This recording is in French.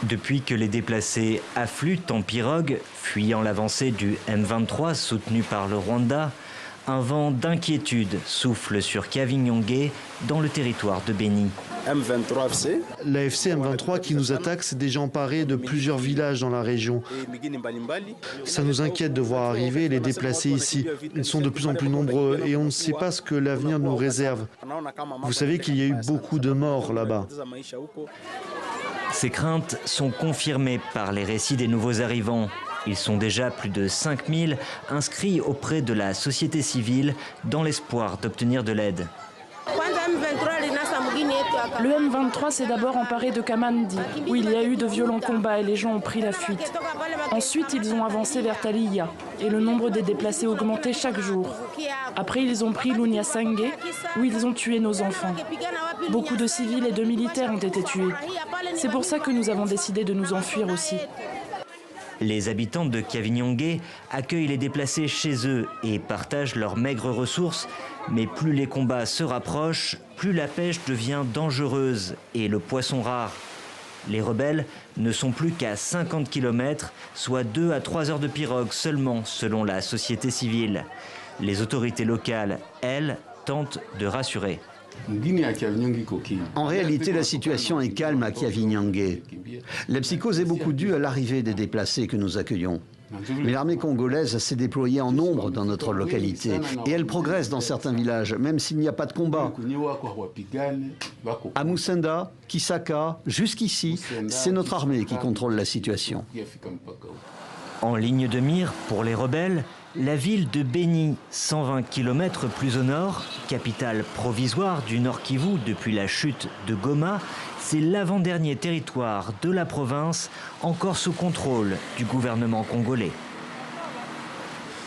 Depuis que les déplacés affluent en pirogue, fuyant l'avancée du M23 soutenu par le Rwanda, un vent d'inquiétude souffle sur Kavinyonge dans le territoire de Beni. L'AFC M23 qui nous attaque s'est déjà emparé de plusieurs villages dans la région. Ça nous inquiète de voir arriver les déplacés ici. Ils sont de plus en plus nombreux et on ne sait pas ce que l'avenir nous réserve. Vous savez qu'il y a eu beaucoup de morts là-bas. Ces craintes sont confirmées par les récits des nouveaux arrivants. Ils sont déjà plus de 5000 inscrits auprès de la société civile dans l'espoir d'obtenir de l'aide. Le M23 s'est d'abord emparé de Kamandi, où il y a eu de violents combats et les gens ont pris la fuite. Ensuite, ils ont avancé vers Taliya et le nombre des déplacés augmentait chaque jour. Après, ils ont pris Lunyasangé, où ils ont tué nos enfants. Beaucoup de civils et de militaires ont été tués. C'est pour ça que nous avons décidé de nous enfuir aussi. Les habitants de Kavinyonge accueillent les déplacés chez eux et partagent leurs maigres ressources. Mais plus les combats se rapprochent, plus la pêche devient dangereuse et le poisson rare. Les rebelles ne sont plus qu'à 50 km, soit 2 à 3 heures de pirogue seulement, selon la société civile. Les autorités locales, elles, tentent de rassurer. En réalité, la situation est calme à Kavinyonge. La psychose est beaucoup due à l'arrivée des déplacés que nous accueillons. Mais l'armée congolaise s'est déployée en nombre dans notre localité et elle progresse dans certains villages, même s'il n'y a pas de combat. À Musenda, Kisaka, jusqu'ici, c'est notre armée qui contrôle la situation. En ligne de mire pour les rebelles, la ville de Beni, 120 km plus au nord, capitale provisoire du Nord Kivu depuis la chute de Goma, c'est l'avant-dernier territoire de la province encore sous contrôle du gouvernement congolais.